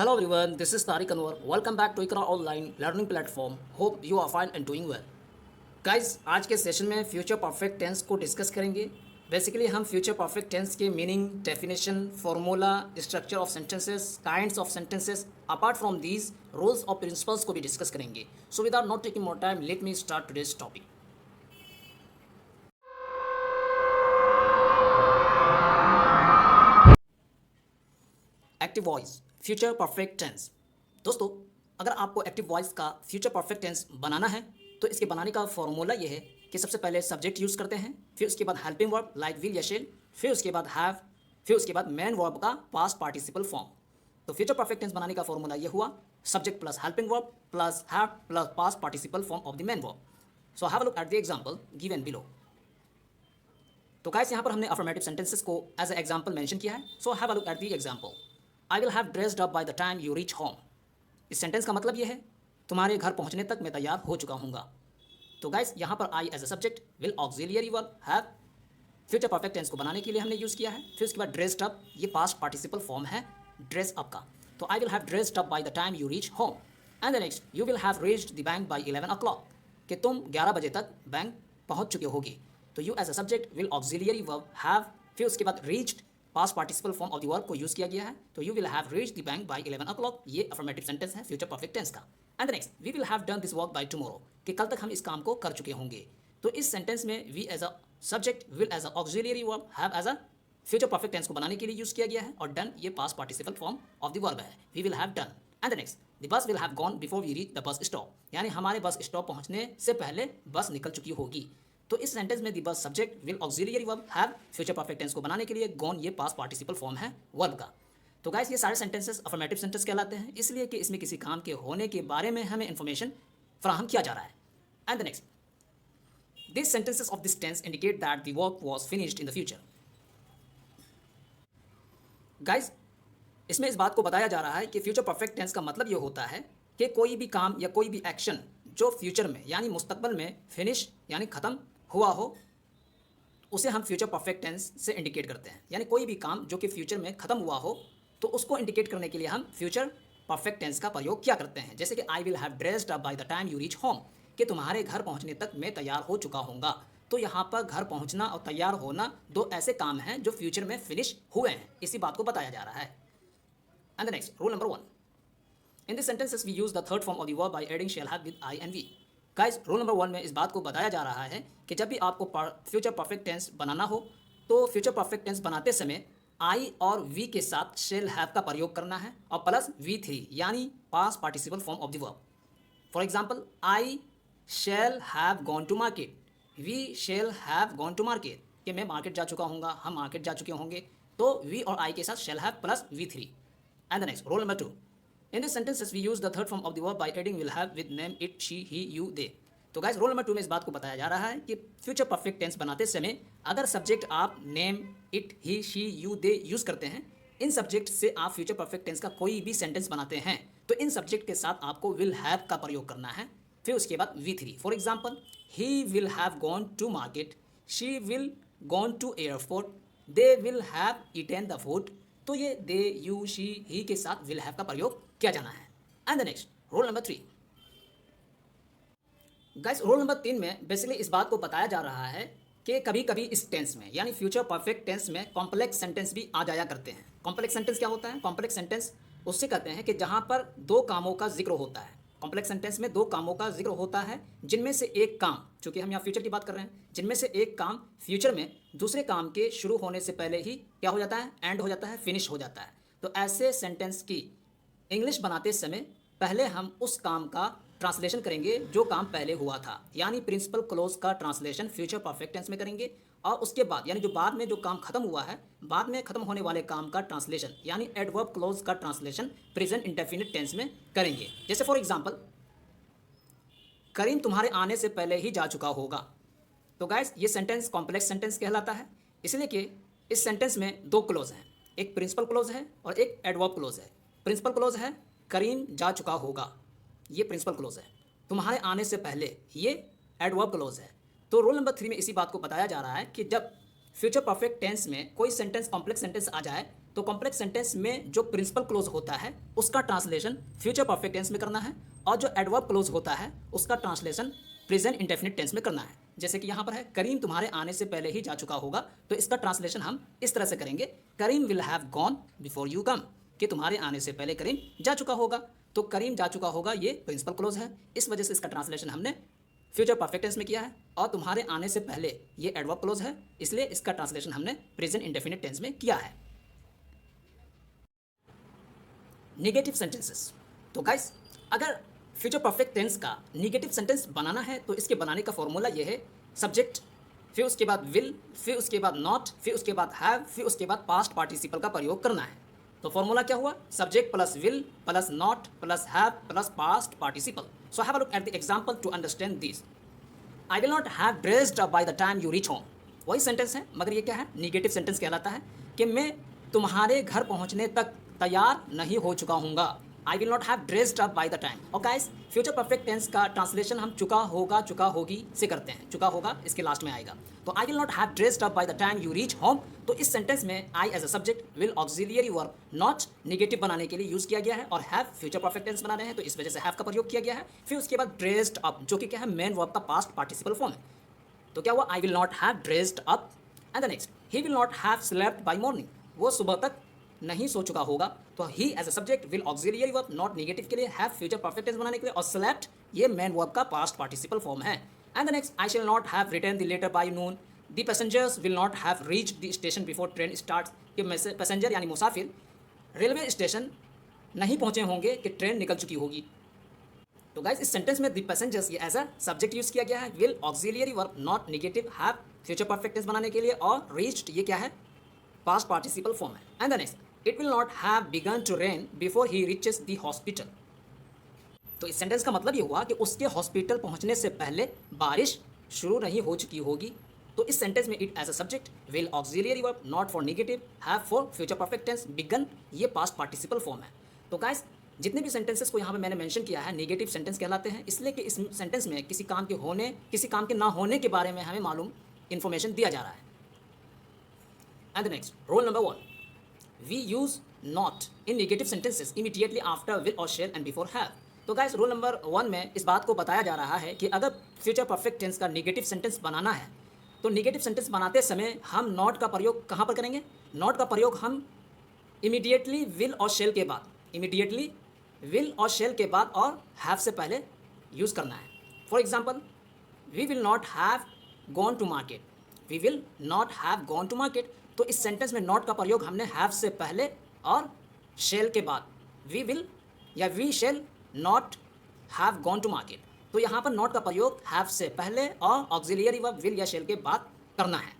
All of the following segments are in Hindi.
Hello everyone, this is Tariq Anwar. Welcome back to Ikra Online Learning Platform. Hope you are fine and doing well. Guys, आज के सेशन में फ्यूचर परफेक्ट टेंस को डिस्कस करेंगे. बेसिकली हम फ्यूचर परफेक्ट टेंस के meaning, definition, formula, structure of sentences, kinds of sentences, apart from these rules और प्रिंसिपल्स को भी डिस्कस करेंगे. So without not taking more time, let me start today's topic. Active voice future perfect tense. दोस्तों, अगर आपको एक्टिव वॉइस का फ्यूचर परफेक्ट टेंस बनाना है तो इसके बनाने का फॉर्मूला ये है कि सबसे पहले सब्जेक्ट यूज़ करते हैं, फिर उसके बाद हेल्पिंग वर्ब लाइक विल या शेल, फिर उसके बाद हैव, फिर उसके बाद मेन वर्ब का पास्ट पार्टिसिपल फॉर्म. तो फ्यूचर परफेक्ट टेंस बनाने का फॉर्मूला ये हुआ subject plus helping verb plus have plus past participle form of the main verb. So have a look at the example given below. तो गाइस, यहाँ पर हमने अफर्मेटिव सेंटेंसेस को एज ए एग्जांपल मेंशन किया है. सो have a look at the example. I will have dressed up by the time you reach home. इस सेंटेंस का मतलब ये है तुम्हारे घर पहुंचने तक मैं तैयार हो चुका हूँगा. तो गाइस, यहाँ पर I as a subject, will auxiliary verb, have future perfect tense को बनाने के लिए हमने यूज़ किया है. फिर उसके बाद ड्रेस्ड अप, ये पास्ट पार्टिसिपल फॉर्म है ड्रेस अप का. तो I will have dressed up by the time you reach home. And the next, you will have reached the bank by 11 o'clock, कि तुम 11 बजे तक बैंक पहुँच चुके होगी. तो you as a subject, will auxiliary verb, have, फिर उसके बाद reached past participle form of the verb को यूज़ किया गया है. तो you will have reached the bank by 11 o'clock, ये अफर्मेटिव सेंटेंस है फ्यूचर परफेक्ट टेंस का. And the next, we will have done this work by tomorrow, कि कल तक हम इस काम को कर चुके होंगे. तो इस सेंटेंस में we as a subject, will as a auxiliary verb, have as a future perfect tense को बनाने के लिए यूज़ किया गया है, और डन ये past participle form of the verb है. We will have done. And the next, the bus will have gone before we reach the bus stop, यानी हमारे बस स्टॉप पहुंचने से पहले बस निकल चुकी होगी. तो इस सेंटेंस में the bus subject, will auxiliary verb, have future perfect tense को बनाने के लिए गॉन ये पास्ट पार्टिसिपल फॉर्म है वर्ब का. तो गाइस, ये सारे सेंटेंसेस अफर्मेटिव सेंटेंस कहलाते हैं, इसलिए कि इसमें किसी काम के होने के बारे में हमें इंफॉर्मेशन फराहम किया जा रहा है. And the next, these sentences of this tense indicate that the work was finished in the future. Guys, इसमें इस बात को बताया जा रहा है कि फ्यूचर परफेक्ट टेंस का मतलब ये होता है कि कोई भी काम या कोई भी एक्शन जो फ्यूचर में यानी मुस्तकबल में फिनिश यानी ख़त्म हुआ हो, उसे हम फ्यूचर परफेक्ट टेंस से इंडिकेट करते हैं. यानी कोई भी काम जो कि फ्यूचर में ख़त्म हुआ हो तो उसको इंडिकेट करने के लिए हम फ्यूचर परफेक्ट टेंस का प्रयोग क्या करते हैं. जैसे कि आई will have dressed up by the time you reach home, कि तुम्हारे घर पहुंचने तक मैं तैयार हो चुका हूँगा. तो यहाँ पर घर पहुँचना और तैयार होना दो ऐसे काम हैं जो फ्यूचर में फिनिश हुए हैं, इसी बात को बताया जा रहा है. And the next, rule number 1. In this sentences we use the third form of the verb by adding shall have with I and we. Guys, rule number 1 में इस बात को बताया जा रहा है कि जब भी आपको फ्यूचर परफेक्ट टेंस बनाना हो तो फ्यूचर परफेक्ट टेंस बनाते समय आई और वी के साथ शैल हैव का प्रयोग करना है और प्लस V3 यानी past participle form of the verb. For example, I shall have gone to market, we shall have gone to market, कि मैं मार्केट जा चुका हूँगा, हम मार्केट जा चुके होंगे. तो वी और आई के साथ shall have plus V3. And the next, rule number 2. In this sentences we use the third form of the verb by adding will have with name, it, she, he, you, they. तो गाइस, रूल नंबर 2 में इस बात को बताया जा रहा है कि फ्यूचर परफेक्ट टेंस बनाते समय अगर सब्जेक्ट आप name, it, he, she, you, they use करते हैं, इन सब्जेक्ट से आप फ्यूचर परफेक्ट टेंस का कोई भी सेंटेंस बनाते हैं तो इन सब्जेक्ट के साथ आपको विल हैव का प्रयोग करना है. फिर उसके बाद V3. For example, he will have gone to market, she will gone to airport, they will have eaten the food. तो ये दे, यू, शी, ही के साथ विल हैव का प्रयोग किया जाना है. And the next, rule number 3. Guys, rule number 3 में बेसिकली इस बात को बताया जा रहा है कि कभी कभी इस टेंस में यानी फ्यूचर परफेक्ट टेंस में कॉम्प्लेक्स सेंटेंस भी आ जाया करते हैं. कॉम्प्लेक्स सेंटेंस क्या होता है? कॉम्प्लेक्स सेंटेंस उससे कहते हैं कि जहाँ पर दो कामों का जिक्र होता है. कॉम्प्लेक्स सेंटेंस में दो कामों का जिक्र होता है जिनमें से एक काम, चूँकि हम यहाँ फ्यूचर की बात कर रहे हैं, जिनमें से एक काम फ्यूचर में दूसरे काम के शुरू होने से पहले ही क्या हो जाता है? एंड हो जाता है, फिनिश हो जाता है. तो ऐसे सेंटेंस की इंग्लिश बनाते समय पहले हम उस काम का ट्रांसलेशन करेंगे जो काम पहले हुआ था, यानी प्रिंसिपल क्लोज का ट्रांसलेशन फ्यूचर परफेक्ट टेंस में करेंगे. और उसके बाद यानी जो बाद में जो काम खत्म हुआ है, बाद में खत्म होने वाले काम का ट्रांसलेशन यानी एडवर्ब क्लोज का ट्रांसलेशन प्रेजेंट इंडेफिनिट टेंस में करेंगे. जैसे फॉर एग्जांपल, करीम तुम्हारे आने से पहले ही जा चुका होगा. तो गाइस, ये सेंटेंस कॉम्प्लेक्स सेंटेंस कहलाता है, इसलिए कि इस सेंटेंस में दो क्लोज हैं, एक प्रिंसिपल क्लोज है और एक एडवर्ब क्लोज है. प्रिंसिपल क्लोज है करीम जा चुका होगा, ये प्रिंसिपल क्लोज है. तुम्हारे आने से पहले, ये एडवर्ब क्लोज है. तो रूल नंबर 3 में इसी बात को बताया जा रहा है कि जब फ्यूचर परफेक्ट टेंस में कोई सेंटेंस कॉम्प्लेक्स सेंटेंस आ जाए तो कॉम्प्लेक्स सेंटेंस में जो प्रिंसिपल क्लोज होता है उसका ट्रांसलेशन फ्यूचर परफेक्ट टेंस में करना है, और जो एडवर्ब क्लोज होता है उसका ट्रांसलेशन प्रेजेंट इंडेफिनिट टेंस में करना है। जैसे कि यहाँ पर है करीम तुम्हारे आने से पहले ही जा चुका होगा, तो इसका ट्रांसलेशन हम इस तरह से करेंगे, Karim will have gone before you come, कि तुम्हारे आने से पहले करीम जा चुका होगा। तो करीम जा चुका होगा ये प्रिंसिपल क्लोज है, इस वजह से इसका ट्रांसलेशन हमने फ्यूचर परफेक्ट टेंस में किया है। और तुम्हारे आने से पहले ये एडवर्ब क्लोज है, इसलिए इसका ट्रांसलेशन हमने प्रेजेंट इंडेफिनिट टेंस में किया है। Negative sentences. तो गाइस अगर फ्यूचर परफेक्ट टेंस का नेगेटिव सेंटेंस बनाना है तो इसके बनाने का फॉर्मूला ये है, सब्जेक्ट, फिर उसके बाद विल, फिर उसके बाद नॉट, फिर उसके बाद हैव, फिर उसके बाद पास्ट पार्टिसिपल का प्रयोग करना है। तो फॉर्मूला क्या हुआ, subject plus will plus not plus have plus past participle. So have a look at the example to understand this. I will not have dressed up by the time you reach home. वही सेंटेंस है, मगर ये क्या है, नेगेटिव सेंटेंस कहलाता है कि मैं तुम्हारे घर पहुंचने तक तैयार नहीं हो चुका हूँगा। I will not have dressed up by the time. और गाइस फ्यूचर परफेक्ट टेंस का ट्रांसलेशन हम चुका होगा चुका होगी से करते हैं, चुका होगा इसके लास्ट में आएगा। तो I will not have dressed up by the time you reach home, तो इस सेंटेंस में I as a subject, will auxiliary verb, not negative बनाने के लिए यूज किया गया है, और हैव फ्यूचर परफेक्ट टेंस बना रहे हैं तो इस वजह से हैव का प्रयोग किया गया है। फिर उसके बाद ड्रेस्ड अप, जो कि क्या है, मेन वर्ब का पास्ट पार्टिसिपल फॉर्म है। तो क्या हुआ, I will not have dressed up. And the next, he will not have slept by morning, वो सुबह तक नहीं सो चुका होगा। तो he as a subject, will auxiliary verb, not negative के लिए, हैव फ्यूचर परफेक्ट टेंस बनाने के लिए, और स्लेप्ट ये मेन वर्ब का पास्ट पार्टिसिपल फॉर्म है। And the next, I shall not have return the letter by noon, the passengers will not have reached the station before train starts, कि पैसेंजर यानी मुसाफिर रेलवे स्टेशन नहीं पहुंचे होंगे कि ट्रेन निकल चुकी होगी। तो गाइस इस सेंटेंस में द पैसेंजर्स ये एज अ सब्जेक्ट यूज किया गया है, will auxiliary verb, not negative, have future perfect tense बनाने के लिए, और रीच्ड ये क्या है, पास्ट पार्टिसिपल फॉर्म है। And the next, it will not have begun to rain before he reaches the hospital. तो इस सेंटेंस का मतलब ये हुआ कि उसके हॉस्पिटल पहुंचने से पहले बारिश शुरू नहीं हो चुकी होगी। तो इस सेंटेंस में it as a subject, will auxiliary verb, not for negative, have for future perfect tense, begun ये पास्ट पार्टिसिपल फॉर्म है। तो गाइस जितने भी सेंटेंसेस को यहाँ पे मैंने मेंशन किया है नेगेटिव सेंटेंस कहलाते हैं, इसलिए कि इस सेंटेंस में किसी काम के होने, किसी काम के ना होने के बारे में हमें मालूम इन्फॉर्मेशन दिया जा रहा है। And the next, rule number 1, we use not in negative sentences immediately after will और शेल एंड बिफोर हैव। तो गाइस रूल नंबर 1 में इस बात को बताया जा रहा है कि अगर फ्यूचर परफेक्ट टेंस का नेगेटिव सेंटेंस बनाना है तो नेगेटिव सेंटेंस बनाते समय हम नॉट का प्रयोग कहाँ पर करेंगे, नॉट का प्रयोग हम इमीडिएटली विल और शेल के बाद, इमीडिएटली विल और शेल के बाद और हैव से पहले यूज़ करना है। For example, we will not have gone to market, we will not have gone to market. तो इस सेंटेंस में नॉट का प्रयोग हमने हैव से पहले और शेल के बाद, वी विल या we shall not have gone to market. तो यहाँ पर नॉट का प्रयोग हैव से पहले और ऑक्सिलियरी वर्ब विल या शेल के बाद करना है।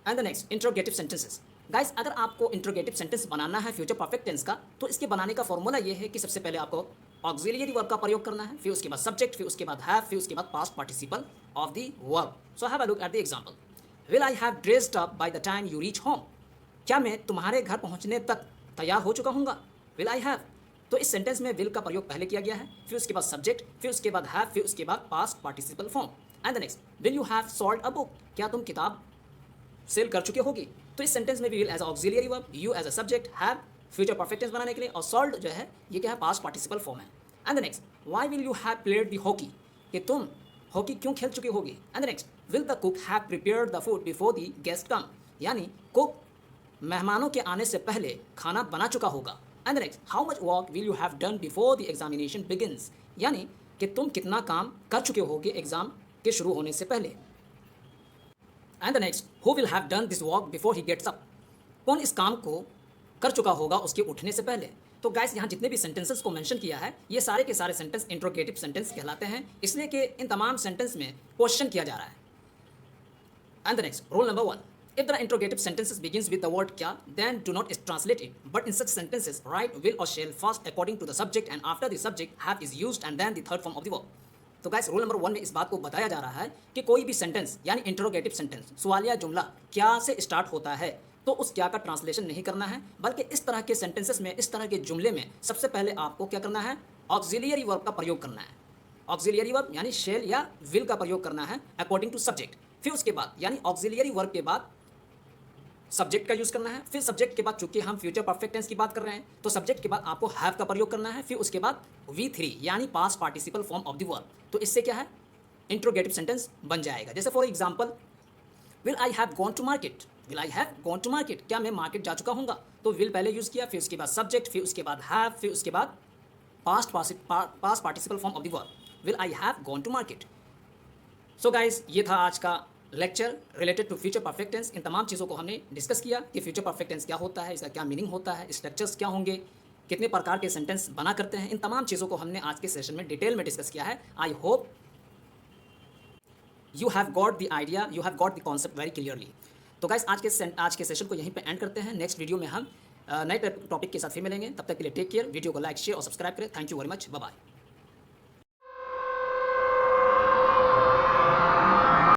And the next, interrogative sentences. Guys अगर आपको इंट्रोगेटिव सेंटेंस बनाना है फ्यूचर परफेक्ट टेंस का, तो इसके बनाने का फॉर्मूला ये है कि सबसे पहले आपको ऑक्सिलियरी वर्ब का प्रयोग करना है, फिर उसके बाद सब्जेक्ट, फिर उसके बाद हैव, फिर उसके बाद past participle of the verb. So have a look at the example. Will I have dressed up by the time you reach home, क्या मैं तुम्हारे घर पहुंचने तक तैयार हो चुका हूँगा, विल आई हैव। तो इस सेंटेंस में विल का प्रयोग पहले किया गया है, फिर उसके बाद सब्जेक्ट, फिर उसके बाद हैव, फिर उसके बाद past participle form. And the next, will you have sold a book, क्या तुम किताब सेल कर चुके होगी। तो इस सेंटेंस में will as auxiliary verb, you as a subject, have future perfect tense बनाने के लिए, और सोल्ड जो है ये क्या है, पास्ट पार्टिसिपल फॉर्म है। And the next, why will you have played the hockey, कि तुम हॉकी क्यों खेल चुके होगी। And the next, will the cook have prepared the food before the guest come, यानी कुक मेहमानों के आने से पहले खाना बना चुका होगा। And the next, how much work will you have done before the examination begins, यानी कि तुम कितना काम कर चुके होगे एग्जाम के शुरू होने से पहले। And the next, who will have done this work before he gets up, कौन इस काम को कर चुका होगा उसके उठने से पहले। तो गाइस यहाँ जितने भी सेंटेंसेस को मेंशन किया है ये सारे के सारे सेंटेंस इंट्रोगेटिव सेंटेंस कहलाते हैं, इसलिए कि इन तमाम सेंटेंस में क्वेश्चन किया जा रहा है। And the next, rule number 1, if the interrogative sentences begins with the word kya, then do not translate it, but in such sentences write will or shall first according to the subject and after the subject have is used and then the third form of the verb। तो गाइस रूल नंबर 1 में इस बात को बताया जा रहा है कि कोई भी सेंटेंस यानी इंटरोगेटिव सेंटेंस, सवालिया जुमला क्या से स्टार्ट होता है तो उस क्या का ट्रांसलेशन नहीं करना है, बल्कि इस तरह के सेंटेंसेस में, इस तरह के जुमले में सबसे पहले आपको क्या करना है, ऑक्सिलियरी वर्ब का प्रयोग करना है। ऑक्सिलियरी वर्ब यानी शेल या विल का प्रयोग करना है अकॉर्डिंग टू सब्जेक्ट। फिर उसके बाद यानी ऑक्सिलियरी वर्ब के बाद सब्जेक्ट का यूज़ करना है, फिर सब्जेक्ट के बाद चूंकि हम फ्यूचर परफेक्ट टेंस की बात कर रहे हैं तो सब्जेक्ट के बाद आपको हैव का प्रयोग करना है, फिर उसके बाद V3 यानी past participle form of the verb. तो इससे क्या है, इंट्रोगेटिव सेंटेंस बन जाएगा। जैसे for example, will I have gone to market, will I have gone to market, क्या मैं मार्केट जा चुका हूँगा, तो विल पहले यूज़ किया, फिर उसके बाद सब्जेक्ट, फिर उसके बाद हैव, फिर उसके बाद past participle form of the verb, will I have gone to market. So guys, ये था आज का lecture related to future perfect tense. इन तमाम चीज़ों को हमने डिस्कस किया कि फ्यूचर परफेक्ट टेंस क्या होता है, इसका क्या मीनिंग होता है, स्ट्रक्चर्स क्या होंगे, कितने प्रकार के सेंटेंस बना करते हैं। इन तमाम चीज़ों को हमने आज के सेशन में डिटेल में डिस्कस किया है। I hope you have got the idea, you have got the concept very clearly. तो गाइस, आज के सेशन को यहीं पे एंड करते हैं। नेक्स्ट वीडियो में हम नए टॉपिक के साथ फिर मिलेंगे। तब तक के लिए टेक केयर। वीडियो को लाइक, शेयर और सब्सक्राइब करें। Thank you very much. Bye bye.